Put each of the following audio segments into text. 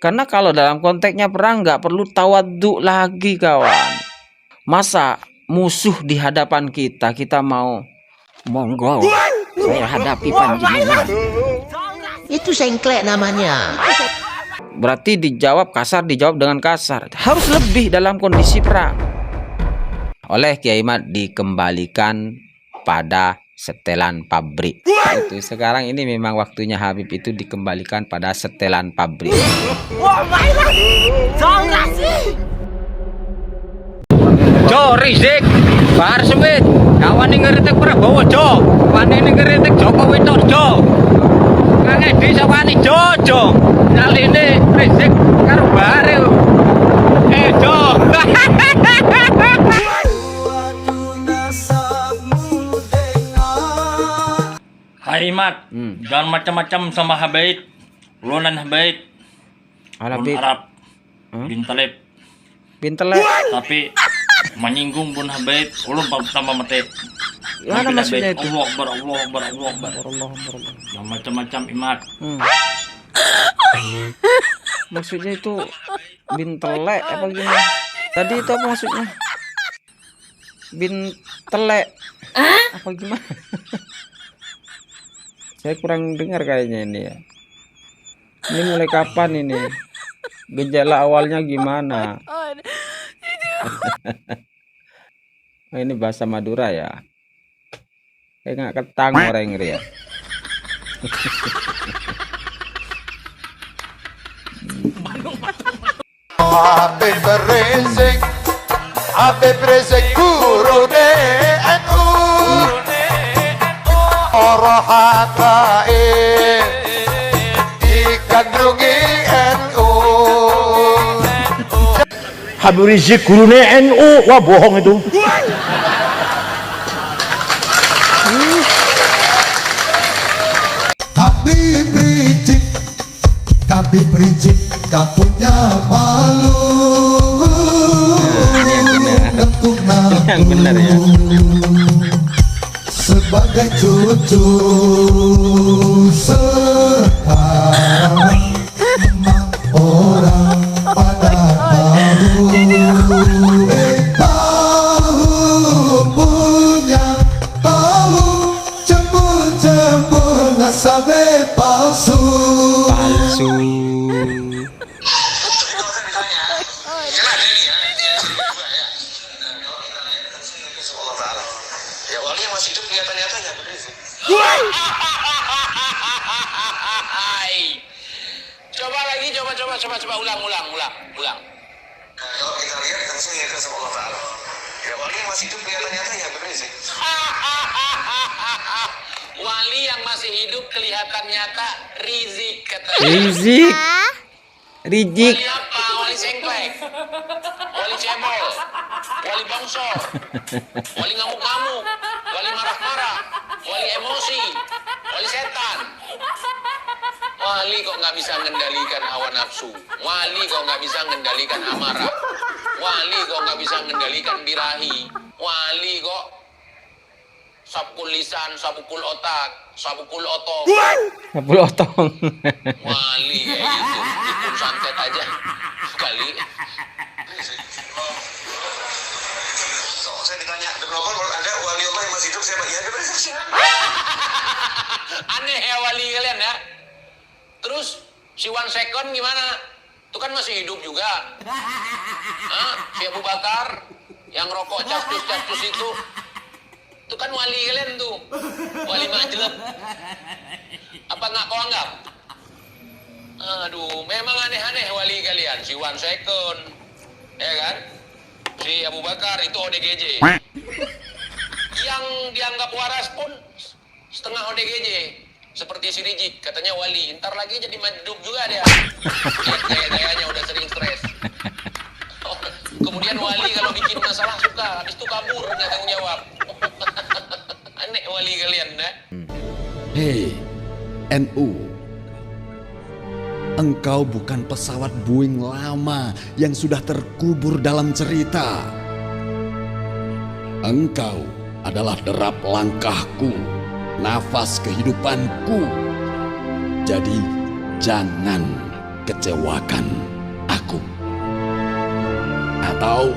Karena kalau dalam konteksnya perang nggak perlu tawaduk lagi kawan. Masa musuh di hadapan kita mau monggo saya hadapi panjenengan. Itu sengklek namanya. Berarti dijawab kasar, dijawab dengan kasar. Harus lebih dalam kondisi perang. Oleh Kiai Mat dikembalikan pada setelan pabrik. Itu sekarang ini memang waktunya Habib itu dikembalikan pada setelan pabrik. Jo Rizik Bahar Smith kawan ngeritik Prabowo Jo wani ngeritik Jokowi tok Jo Kang Edi sawani Jo kali ini Rizik karo Bahar Jo Hai Mat, jangan macam-macam sama Habaib, Lunan Habaib, Lun Arab, bin Talib, tapi menyinggung pun Habaib, ulun tambah mati. Gimana maksudnya itu? Allah Akbar, Allah Akbar, Allah Akbar. Yang macam-macam Imat. Maksudnya itu bintelek apa gimana? Tadi itu apa maksudnya? Bintelek apa gimana? Saya kurang dengar kayaknya ini ya. Ini mulai kapan ini? Gejala awalnya gimana? Oh, ini bahasa Madura ya. Kayak nggak ketang orang ya. Habib Rizik guru NU orang hakai digandrungi NU. Habib Rizik gurune NU, wah bohong itu. Habib Rizik tak punya malu. Yang benar ya. Sebagai cucu sekarang orang pada tahu punya tahu cembur nggak sampai palsu. Ya wali yang masih hidup kelihatan nyatanya begitu. Coba lagi, coba ulang. Nah, kalau kita lihat langsung ya sama Allah Taala. Ya wali yang masih hidup kelihatan nyatanya begitu. Wali yang masih hidup kelihatan nyata Rizik katanya. Rizik. Wali apa? Wali sengklek, wali cebol, wali bongsor, wali ngamuk-ngamuk, wali marah-marah, wali emosi, wali setan. Wali kok nggak bisa mengendalikan hawa nafsu. Wali kok nggak bisa mengendalikan amarah. Wali kok nggak bisa mengendalikan birahi. Wali kok sabukul lisan, sabukul otak, sabukul otong. Sabul otong. Wali kayak gitu, bikin santet aja sekali. Saya ditanya, kalau ada wali Allah yang masih hidup, saya bagi ada bersaksi. Aneh ya wali kalian ya. Terus si One Second gimana? Itu kan masih hidup juga. Hah? Si Abu Bakar yang rokok capcus itu kan wali kalian tuh, wali majleb. Apa nggak kau anggap? Aduh, memang aneh-aneh wali kalian. Si One Second, ya kan? Si Abu Bakar itu ODGJ. Yang dianggap waras pun setengah ODGJ. Seperti si Rizik, katanya wali. Ntar lagi jadi majlub juga dia. Gaya-gayanya udah sering stres. Kemudian wali kalau bikin masalah suka, habis itu kabur, nggak tanggung jawab. Aneh wali kalian, nah. Hei, NU. Engkau bukan pesawat Boeing lama yang sudah terkubur dalam cerita. Engkau adalah derap langkahku, nafas kehidupanku. Jadi jangan kecewakan aku. Atau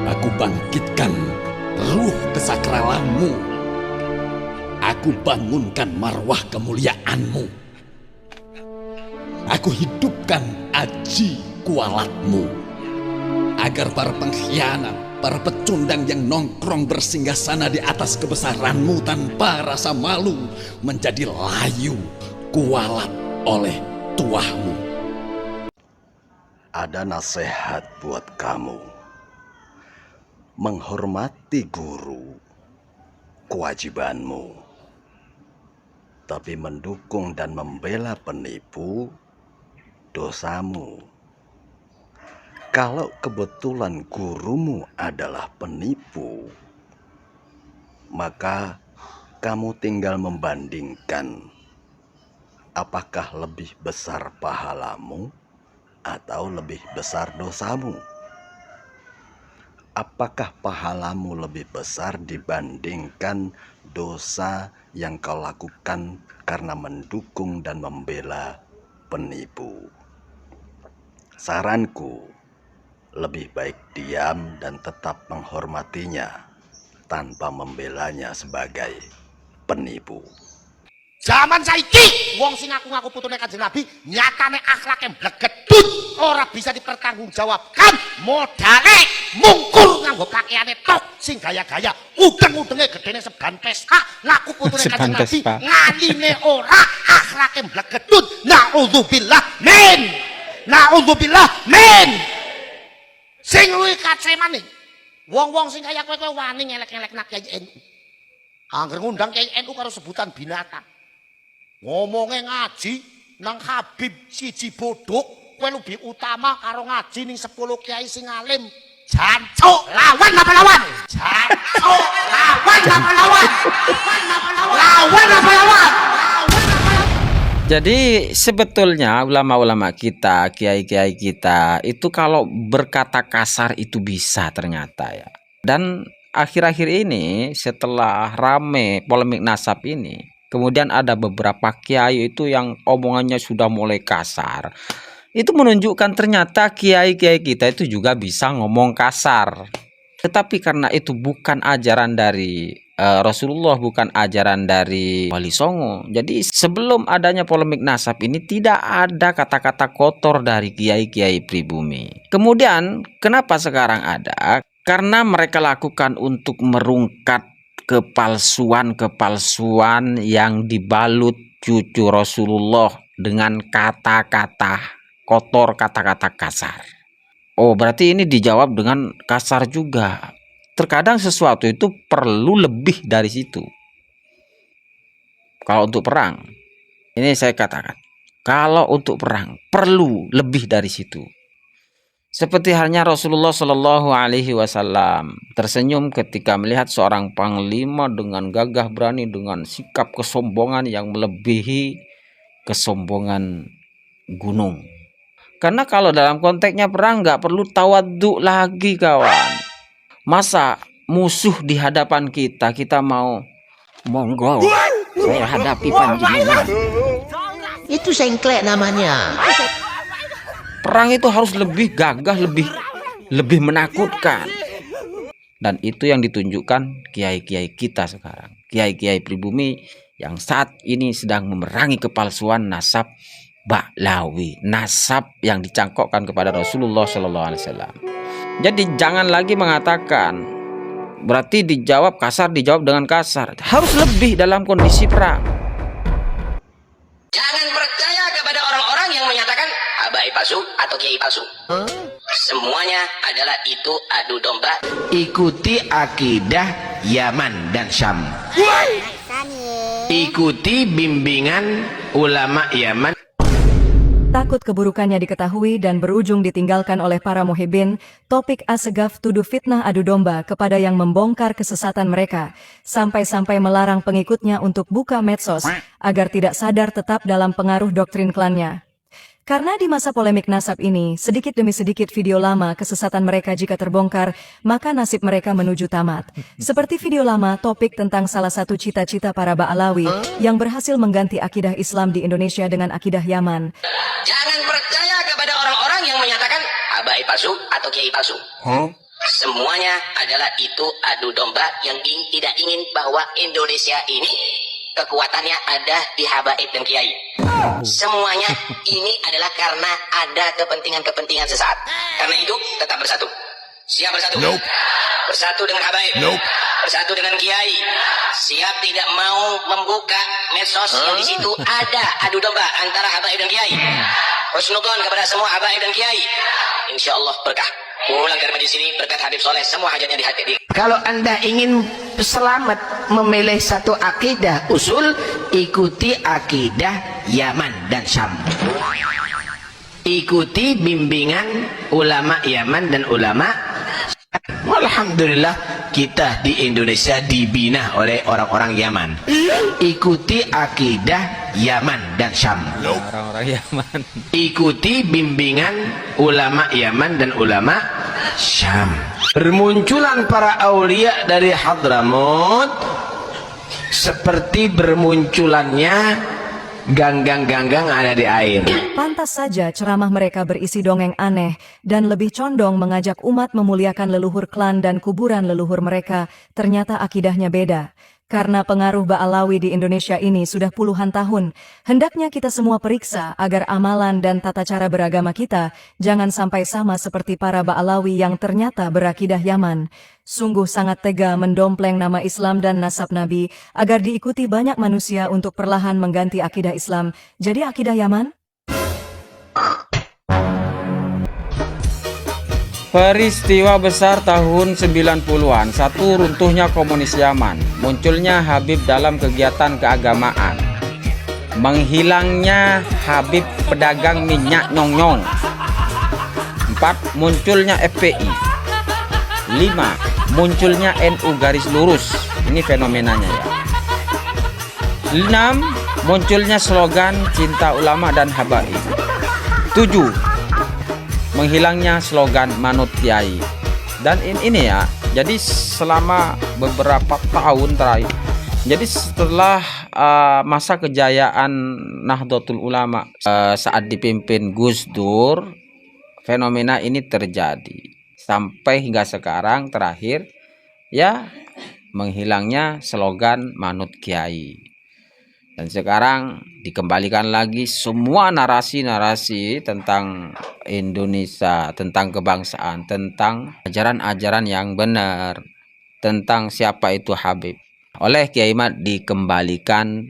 aku bangkitkan ruh kesakralanmu. Aku bangunkan marwah kemuliaanmu. Aku hidupkan aji kualatmu. Agar para pengkhianat, para pecundang yang nongkrong bersinggasana di atas kebesaranmu tanpa rasa malu menjadi layu kualat oleh tuahmu. Ada nasihat buat kamu. Menghormati guru, kewajibanmu. Tapi mendukung dan membela penipu, dosamu. Kalau kebetulan gurumu adalah penipu, maka kamu tinggal membandingkan apakah lebih besar pahalamu atau lebih besar dosamu. Apakah pahalamu lebih besar dibandingkan dosa yang kau lakukan karena mendukung dan membela penipu? Saranku, lebih baik diam dan tetap menghormatinya tanpa membelanya sebagai penipu. Zaman saiki wong sing ngaku-ngaku putune Kanjeng Nabi nyatane akhlake blegedut, ora bisa dipertanggungjawabkan. Modale mungkur nganggo pakaiane tok sing gaya-gaya, udeng-udenge gedene seban pesta, ngaku putune Kanjeng Nabi, ngaline ora, akhlake blegedut. Naudzubillah min. Naudzubillah min. Sing luwih kacemane wong-wong sing kaya kowe wani ngelek-ngelek nak Kyai NU. Angger ngundang Kyai NU karo sebutan binatang. Ngomongnya ngaji nang Habib siji bodok, kowe lebih utama karo ngaji ning 10 kiai sing alim. Jancuk, lawan apa lawan? Jancuk, lawan apa lawan? Lawan apa lawan? Jadi sebetulnya ulama-ulama kita, kiai-kiai kita itu kalau berkata kasar itu bisa ternyata ya. Dan akhir-akhir ini setelah rame polemik nasab ini, kemudian ada beberapa kiai itu yang omongannya sudah mulai kasar. Itu menunjukkan ternyata kiai-kiai kita itu juga bisa ngomong kasar. Tetapi karena itu bukan ajaran dari Rasulullah, bukan ajaran dari Wali Songo. Jadi sebelum adanya polemik nasab ini tidak ada kata-kata kotor dari kiai-kiai pribumi. Kemudian kenapa sekarang ada? Karena mereka lakukan untuk merungkat kepalsuan-kepalsuan yang dibalut cucu Rasulullah dengan kata-kata kotor, kata-kata kasar. Oh, berarti ini dijawab dengan kasar juga. Terkadang sesuatu itu perlu lebih dari situ. Kalau untuk perang, ini saya katakan, kalau untuk perang perlu lebih dari situ. Seperti halnya Rasulullah Shallallahu Alaihi Wasallam tersenyum ketika melihat seorang panglima dengan gagah berani, dengan sikap kesombongan yang melebihi kesombongan gunung. Karena kalau dalam konteksnya perang nggak perlu tawadhu lagi kawan. Masa musuh di hadapan kita mau monggo saya hadapi panjenengan. Itu sengklek namanya. Perang itu harus lebih gagah, lebih menakutkan. Dan itu yang ditunjukkan kiai-kiai kita sekarang. Kiai-kiai pribumi yang saat ini sedang memerangi kepalsuan nasab Ba'lawi, nasab yang dicangkokkan kepada Rasulullah Shallallahu Alaihi Wasallam. Jadi jangan lagi mengatakan berarti dijawab kasar, dijawab dengan kasar. Harus lebih dalam kondisi perang. Jangan percaya kepada orang-orang yang menyatakan abai palsu atau kiai palsu. Semuanya adalah itu adu domba. Ikuti akidah Yaman dan Syam. Ikuti bimbingan ulama Yaman. Takut keburukannya diketahui dan berujung ditinggalkan oleh para muhibbin, topik Assegaf tuduh fitnah adu domba kepada yang membongkar kesesatan mereka, sampai-sampai melarang pengikutnya untuk buka medsos, agar tidak sadar tetap dalam pengaruh doktrin klannya. Karena di masa polemik nasab ini, sedikit demi sedikit video lama kesesatan mereka jika terbongkar, maka nasib mereka menuju tamat. Seperti video lama topik tentang salah satu cita-cita para Ba'alawi yang berhasil mengganti akidah Islam di Indonesia dengan akidah Yaman. Jangan percaya kepada orang-orang yang menyatakan abai palsu atau kiai palsu. Semuanya adalah itu adu domba yang tidak ingin bahwa Indonesia ini kekuatannya ada di habaib dan kiai. Semuanya ini adalah karena ada kepentingan-kepentingan sesaat. Karena itu tetap bersatu. Siap bersatu? Nope. Bersatu dengan habaib. Nope. Bersatu dengan kiai. Siap tidak mau membuka medsos yang di situ ada adu domba antara habaib dan kiai. Husnudon kepada semua habaib dan kiai. Insya Allah berkah. Pulang dari majlis ini berkat Habib Soleh semua hajatnya di hati. Kalau Anda ingin selamat memilih satu akidah usul, ikuti akidah Yaman dan Syam. Ikuti bimbingan ulama Yaman dan ulama. Alhamdulillah kita di Indonesia dibina oleh orang-orang Yaman. Ikuti akidah Yaman dan Syam. Orang-orang Yaman. Ikuti bimbingan ulama Yaman dan ulama Syam. Bermunculan para aulia dari Hadramut seperti bermunculannya ganggang-ganggang ada di air. Pantas saja ceramah mereka berisi dongeng aneh dan lebih condong mengajak umat memuliakan leluhur klan dan kuburan leluhur mereka. Ternyata akidahnya beda. Karena pengaruh Ba'alawi di Indonesia ini sudah puluhan tahun, hendaknya kita semua periksa agar amalan dan tata cara beragama kita jangan sampai sama seperti para Ba'alawi yang ternyata berakidah Yaman. Sungguh sangat tega mendompleng nama Islam dan nasab Nabi agar diikuti banyak manusia untuk perlahan mengganti akidah Islam jadi akidah Yaman. Peristiwa besar tahun 90-an, satu runtuhnya komunis Yaman, munculnya Habib dalam kegiatan keagamaan, menghilangnya Habib pedagang minyak nyong-nyong, 4. Munculnya FPI, 5. Munculnya NU garis lurus, ini fenomenanya ya, 6. Munculnya slogan cinta ulama dan habaib, 7. Menghilangnya slogan manut kiai. Dan ini ya, jadi selama beberapa tahun terakhir, jadi setelah masa kejayaan Nahdlatul Ulama saat dipimpin Gus Dur, fenomena ini terjadi sampai hingga sekarang terakhir ya, menghilangnya slogan manut kiai. Dan sekarang dikembalikan lagi semua narasi-narasi tentang Indonesia, tentang kebangsaan, tentang ajaran-ajaran yang benar, tentang siapa itu Habib. Oleh Kiai Mat dikembalikan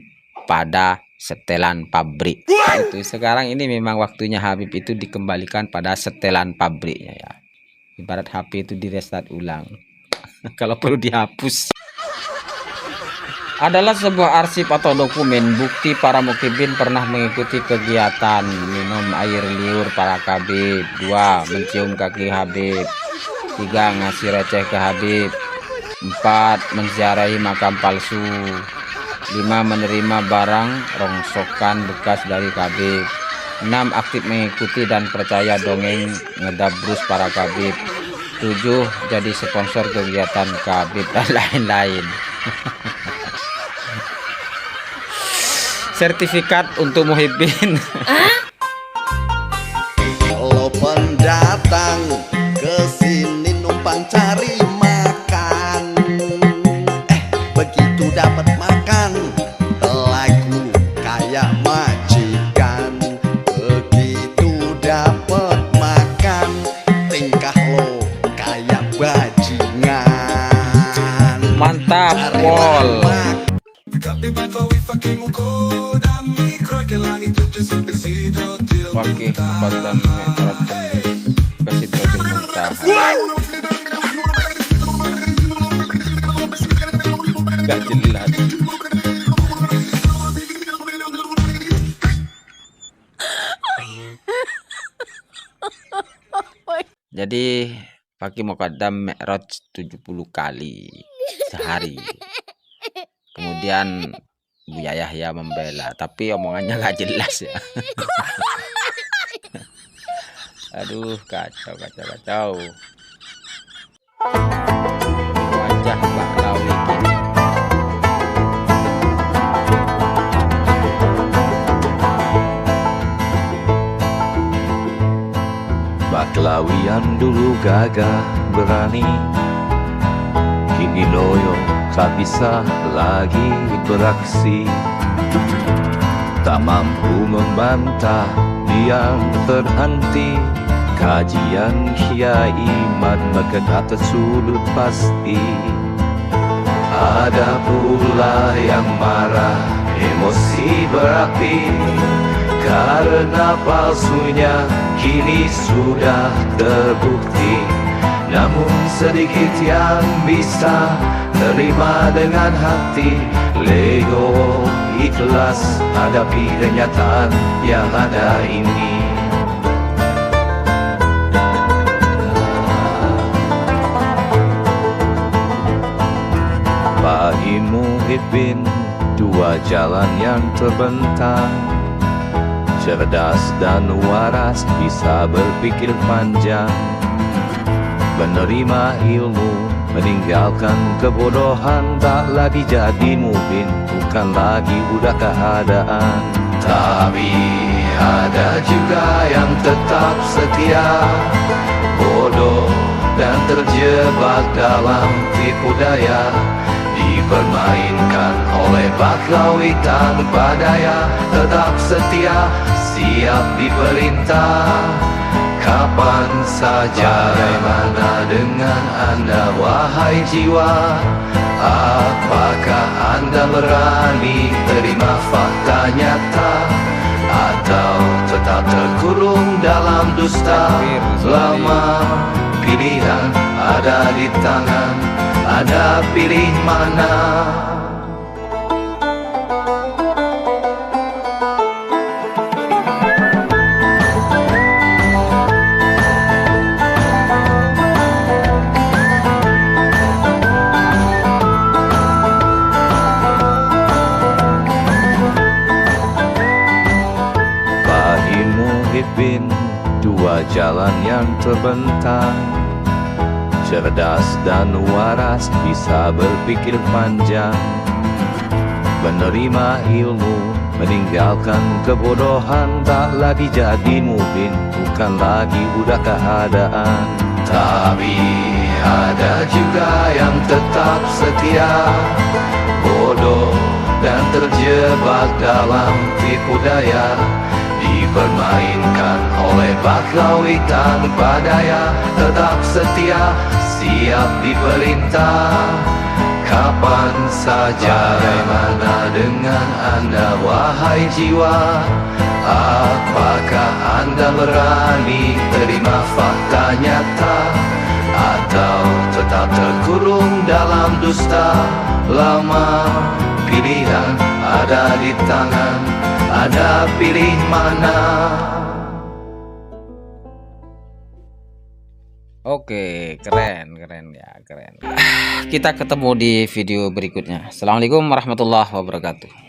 pada setelan pabrik. Itu sekarang ini memang waktunya Habib itu dikembalikan pada setelan pabriknya ya. Ibarat HP itu direstart ulang. Kalau perlu dihapus. Adalah sebuah arsip atau dokumen bukti para mukibin pernah mengikuti kegiatan minum air liur para Habib, 2. Mencium kaki Habib, 3. Ngasih receh ke Habib, 4. Menziarahi makam palsu, 5. Menerima barang rongsokan bekas dari Habib, 6. Aktif mengikuti dan percaya dongeng ngedabrus para Habib, 7. Jadi sponsor kegiatan Habib dan lain-lain. Sertifikat untuk muhibbin. Kalau pendatang ke sini numpang cari makan, begitu dapat makan lagu kayak majikan. Begitu dapat makan tingkah lo kayak bajingan. Mantap, Pol. Pakai badan meterat kasih terjun mentah. Gak jelas. Jadi pakai mukadam mi'raj 70 kali sehari. Kemudian Buya Yahya membela, tapi omongannya gak jelas ya. Aduh, kacau. Wajah Mbak Lawi gini. Mbak Lawi yang dulu gagah berani, kini loyo tak bisa lagi beraksi. Tak mampu membantah, diam terhenti. Kajian Kiai Mat maka kata sudut pasti. Ada pula yang marah, emosi berapi, karena palsunya kini sudah terbukti. Namun sedikit yang bisa terima dengan hati, legowo ikhlas hadapi kenyataan yang ada ini. Bagi Muhyiddin, dua jalan yang terbentang, cerdas dan waras, bisa berpikir panjang, menerima ilmu, meninggalkan kebodohan. Tak lagi jadi mungkin, bukan lagi udah keadaan. Tapi ada juga yang tetap setia, bodoh dan terjebak dalam tipu daya, dipermainkan oleh Baklawi tanpa daya. Tetap setia, siap diperintah kapan saja. Bagaimana dengan Anda wahai jiwa? Apakah Anda berani terima fakta nyata, atau tetap terkurung dalam dusta lama? Pilihan ada di tangan, Anda pilih mana? Dua jalan yang terbentang, cerdas dan waras, bisa berpikir panjang, menerima ilmu, meninggalkan kebodohan. Tak lagi jadi mungkin, bukan lagi udah keadaan. Tapi ada juga yang tetap setia, bodoh dan terjebak dalam tipu daya, dipermainkan oleh Baklawi tanpa daya. Tetap setia, siap diperintah kapan saja. Bagaimana dengan Anda wahai jiwa? Apakah Anda berani terima fakta nyata, atau tetap terkurung dalam dusta lama? Pilihan ada di tangan, Anda pilih mana? Oke, keren ya, keren. Kita ketemu di video berikutnya. Assalamualaikum warahmatullahi wabarakatuh.